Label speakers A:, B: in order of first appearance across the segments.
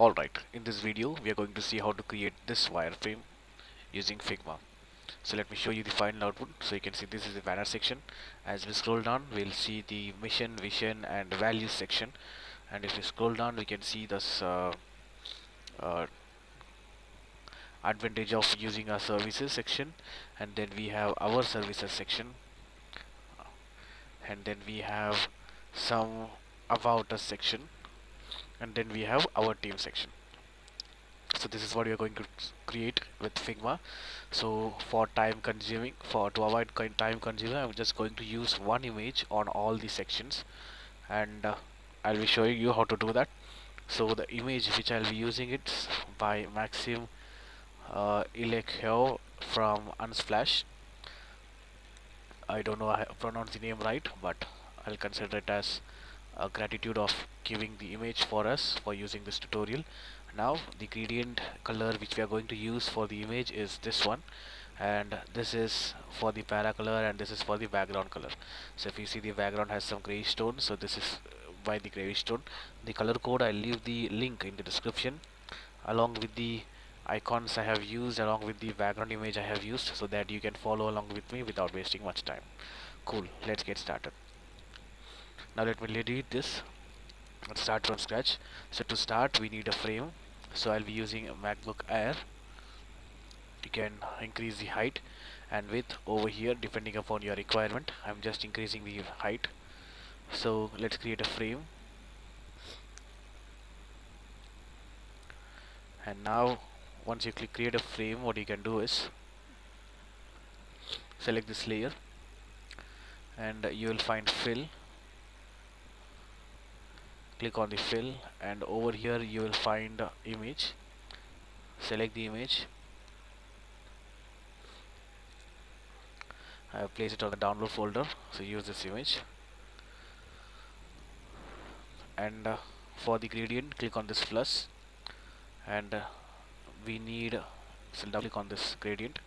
A: Alright, in this video we are going to see how to create this wireframe using Figma. So let me show you the final output. So you can see this is the banner section. As we scroll down, we'll see the mission, vision and values section. And if we scroll down, we can see this uh, advantage of using our services section. And then we have our services section. And then we have some about us section. And then we have our team section. So this is what we are going to create with Figma. So for to avoid time consuming, I'm just going to use one image on all the sections, and I'll be showing you how to do that. So the image which I'll be using it's by Maxim Ilyahov from Unsplash. I don't know I pronounce the name right, but I'll consider it as a gratitude of giving the image for us for using this tutorial. Now the gradient color which we are going to use for the image is this one, and this is for the para color and this is for the background color. So if you see, the background has some gray stone, so this is by the gray stone. The color code, I'll leave the link in the description along with the icons I have used, along with the background image I have used, so that you can follow along with me without wasting much time. Cool, let's get started. Now let me delete this. Let's start from scratch. So to start, we need a frame. So I'll be using a MacBook Air. You can increase the height and width over here depending upon your requirement. I'm just increasing the height. So let's create a frame. And now once you click create a frame, what you can do is select this layer and you will find fill. Click on the fill, and over here you will find image. Select the image. I have placed it on the download folder, so use this image. And for the gradient, click on this plus, and we need, so double click on this gradient.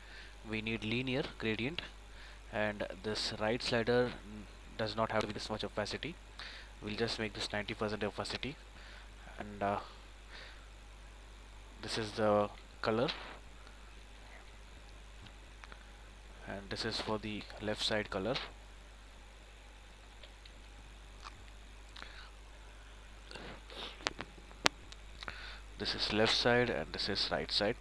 A: We need linear gradient, and this right slider does not have to be this much opacity. We'll just make this 90% opacity, and this is the color, and this is for the left side color. This is left side and this is right side.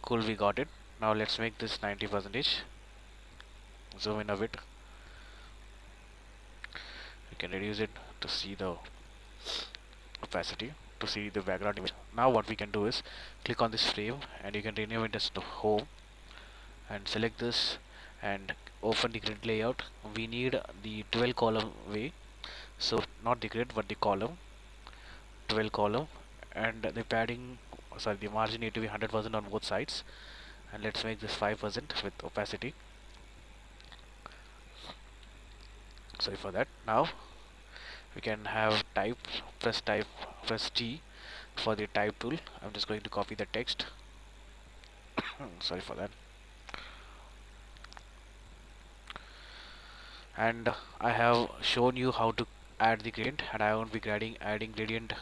A: Cool, we got it. Now let's make this 90%. Zoom in a bit. You can reduce it to see the opacity, to see the background image. Now what we can do is click on this frame and you can rename it as to home, and select this and open the grid layout. We need the 12 column way, so not the grid but the column, 12 column, and the padding, sorry, the margin need to be 100% on both sides, and let's make this 5% with opacity. Sorry for that. Now we can have type, press T for the type tool. I'm just going to copy the text. Sorry for that. And I have shown you how to add the gradient, and I won't be adding gradient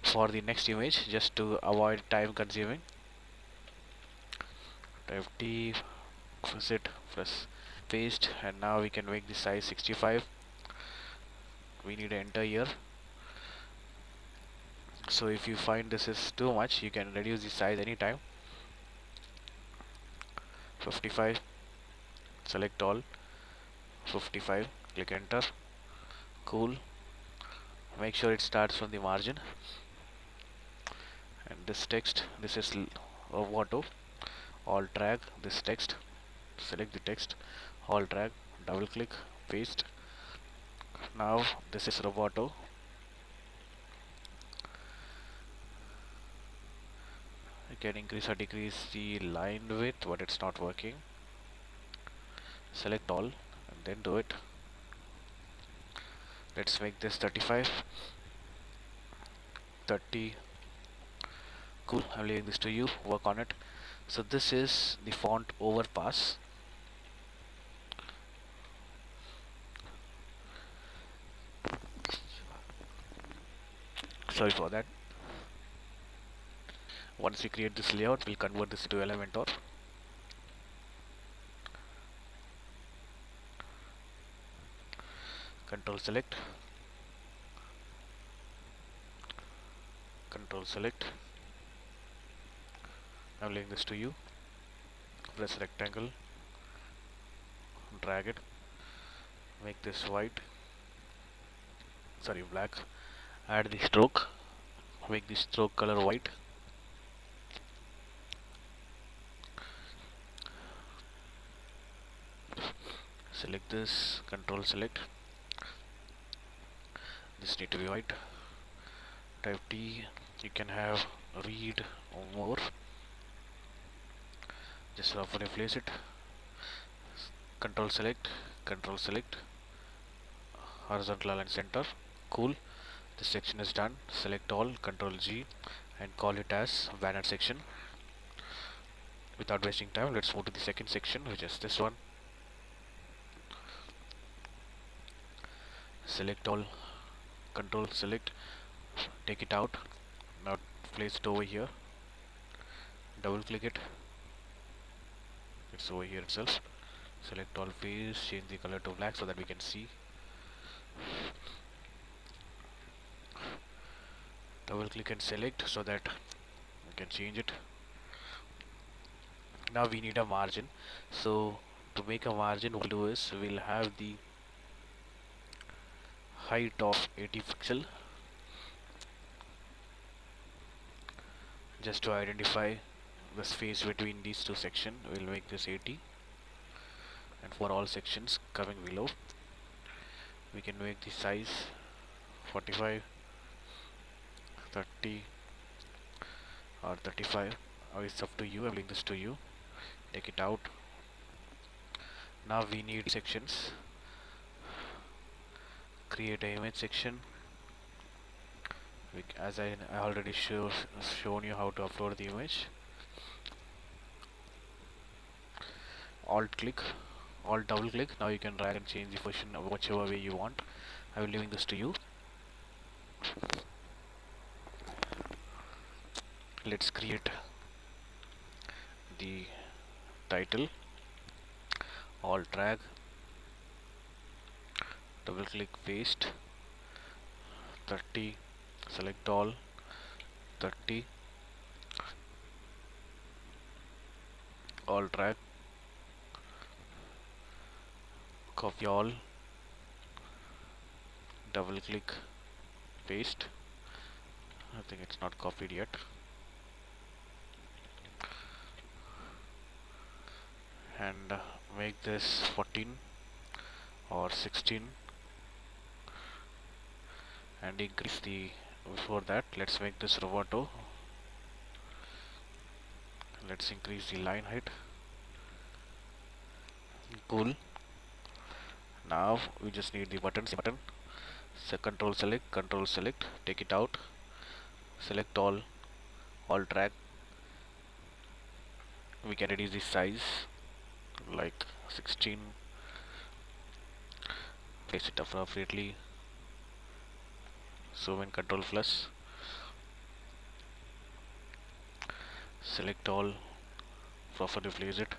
A: for the next image just to avoid time consuming. Type T, press it, press paste, and now we can make the size 65. We need to enter here. So if you find this is too much, you can reduce the size anytime. 55, select all, 55, click enter. Cool. Make sure it starts from the margin. And this text, this is auto, alt drag this text, select the text, alt drag, double click, paste. Now this is roboto. You can increase or decrease the line width, but it's not working. Select all and then do it. Let's make this 35, 30. Cool, I'm leaving this to you, work on it. So this is the font overpass. Sorry for that. Once we create this layout, we'll convert this to Elementor. Control select, control select. I'm leaving this to you. Press rectangle, drag it, make this white, sorry, black. Add the stroke, make the stroke color white. Select this, control select. This need to be white. Type T. You can have read or more. Just roughly place it. Control select, horizontal align center. Cool. This section is done. Select all, control G, and call it as banner section. Without wasting time, let's move to the second section, which is this one. Select all, control select, take it out. Now place it over here. Double click it. It's over here itself. Select all face, change the color to black so that we can see. Double click and select so that we can change it. Now we need a margin. So to make a margin, what we'll do is we'll have the height of 80 pixel, just to identify the space between these two sections. We'll make this 80, and for all sections coming below, we can make the size 45, 30 or 35. It's up to you. I'm leaving this to you. Take it out. Now we need sections. Create an image section. As I already shown you how to upload the image. Alt click, Alt double click. Now you can drag and change the position whichever way you want. I will leaving this to you. Let's create the title. Alt drag, double click, paste. 30, select all, 30, alt drag, copy all, double click, paste. I think it's not copied yet. And make this 14 or 16 and increase the, before that let's make this roboto. Let's increase the line height. Cool. Now we just need the button. So control select, take it out, select all, alt drag. We can reduce the size like 16, place it appropriately. Zoom in, control plus, select all, properly place it.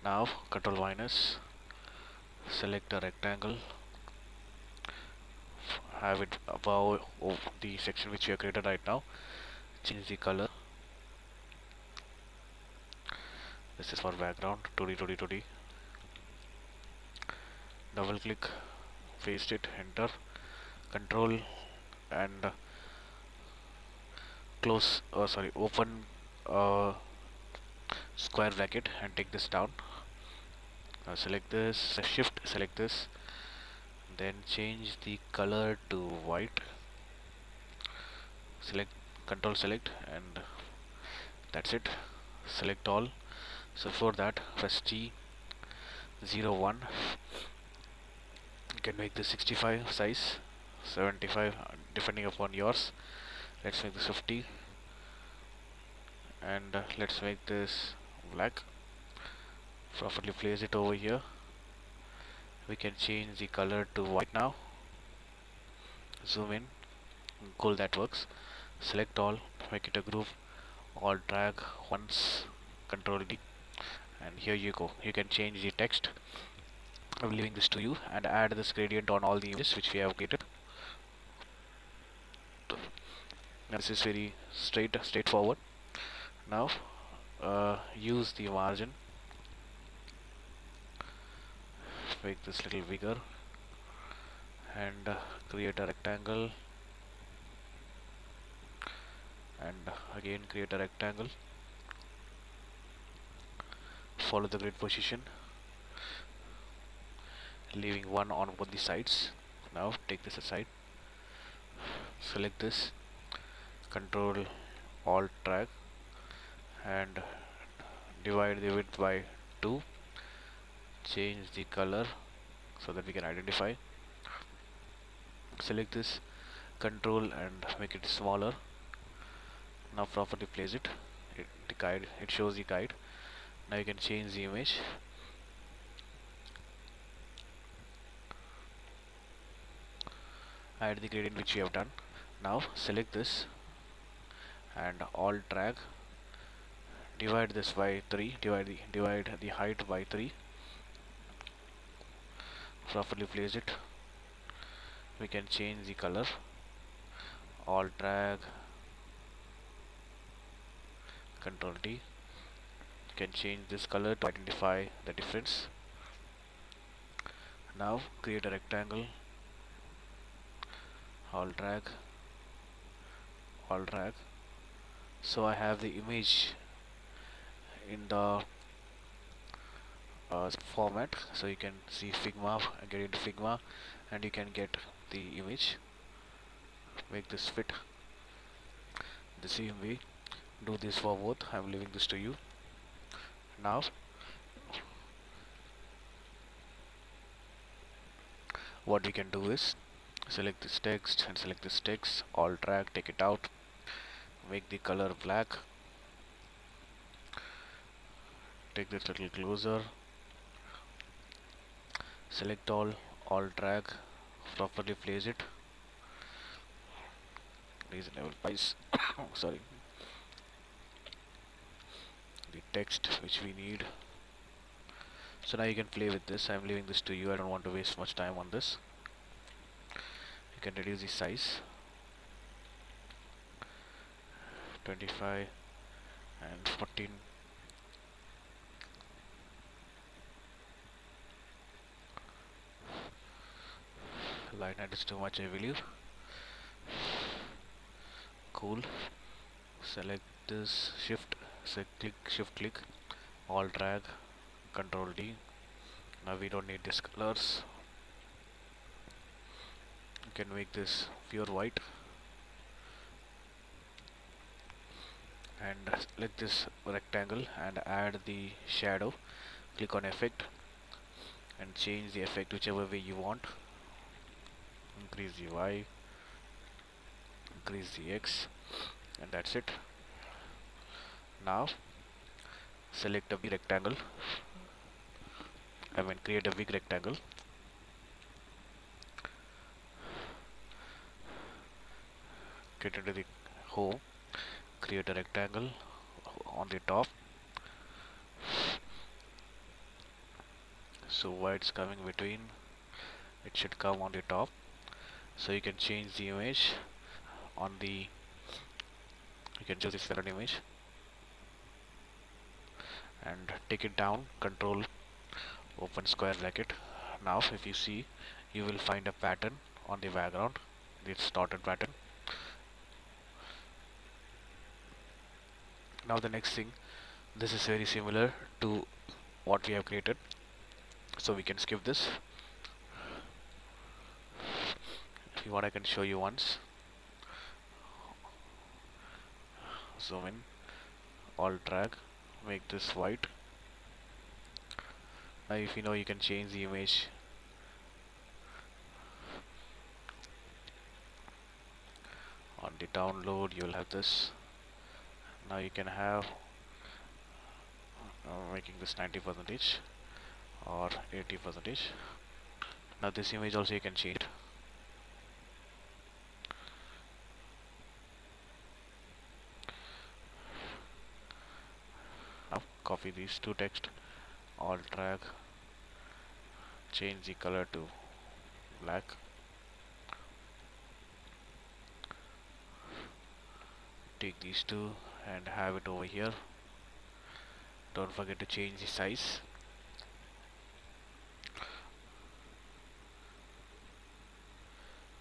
A: Now control minus, select a rectangle, have it above the section which we have created right now. Change the color. This is for background, 2D. Double click, paste it, enter, control and close, open square bracket and take this down. Select this, shift, select this, then change the color to white. Select, control select, and that's it. Select all. So for that, press T, 01. You can make this 65 size, 75 depending upon yours. Let's make this 50, and let's make this black. Properly place it over here. We can change the color to white now. Zoom in, cool, that works. Select all, make it a group Alt drag once, Control D, and here you go. You can change the text. I'm leaving this to you, and add this gradient on all the images which we have created. This is very straightforward. Now use the margin, make this little bigger, and create a rectangle, and again create a rectangle. Follow the grid position, leaving one on both the sides. Now take this aside, select this, Control Alt drag, and divide the width by 2. Change the color so that we can identify. Select this, Control, and make it smaller. Now properly place it. It shows the guide. Now you can change the image. Add the gradient which you have done. Now select this and Alt drag. Divide this by 3. Divide the height by 3. Properly place it. We can change the color. Alt drag, Control D. You can change this color to identify the difference. Now create a rectangle. Alt drag, Alt drag. So I have the image in the format. So you can see Figma, get into Figma, and you can get the image. Make this fit the same way. Do this for both. I'm leaving this to you. Now what we can do is select this text and select this text. Alt drag, take it out, make the color black. Take this little closer. Select all. Alt drag, properly place it. Reasonable price. Sorry. The text which we need. So now you can play with this. I'm leaving this to you. I don't want to waste much time on this. You can reduce the size. 25 and 14. Line height is too much, I believe. Cool. Select this, shift click, Alt drag, Control D. Now we don't need these colors. You can make this pure white, and select this rectangle and add the shadow. Click on effect and change the effect whichever way you want. Increase the Y, increase the X, and that's it. Now select a big rectangle. Create a big rectangle. Get into the home. Create a rectangle on the top. So why it's coming between, it should come on the top. So you can change the image on the, you can choose this current image and take it down, Control open square bracket. Now if you see, you will find a pattern on the background, the distorted pattern. Now the next thing, this is very similar to what we have created, so we can skip this. If you want, I can show you once. Zoom in, Alt drag, make this white. Now if you know, you can change the image. On the download you will have this. Now you can have making this 90% or 80%. Now this image also you can change. copy these two text, alt drag, change the color to black, take these two and have it over here. Don't forget to change the size.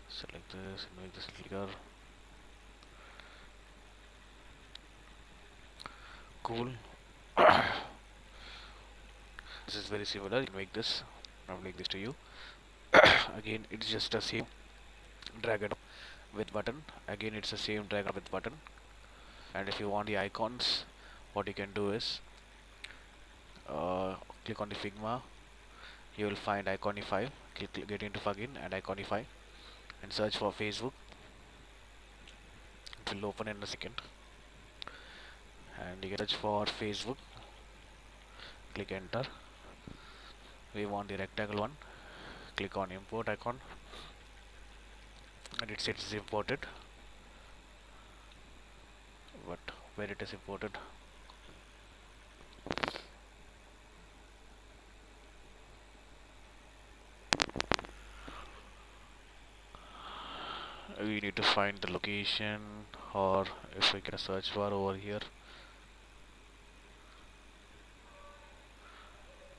A: Select this and make this bigger. Cool. This is very similar. You make this. I'm make this to you. Again, it's just the same drag and with button. Again, it's the same drag and with button. And if you want the icons, what you can do is click on the Figma. You will find Iconify. Get into plugin and Iconify and search for Facebook. It will open in a second. And you can search for Facebook. Click enter. We want the rectangle one. Click on import icon. And it says it's imported. But where it is imported? We need to find the location, or if we get a search bar over here.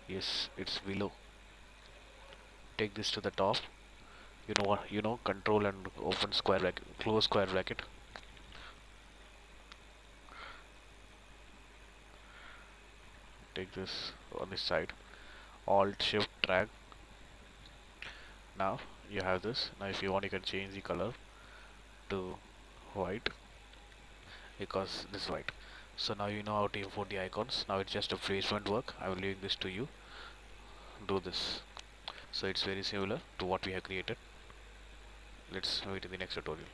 A: Yes, it's below. Take this to the top. You know what? You know, control and open square bracket, close square bracket. Take this on this side. Alt Shift drag. Now you have this. Now if you want, you can change the color to white, because this is white. So now you know how to import the icons. Now it's just a placement work. I will leave this to you. Do this. So it's very similar to what we have created. Let's wait in the next tutorial.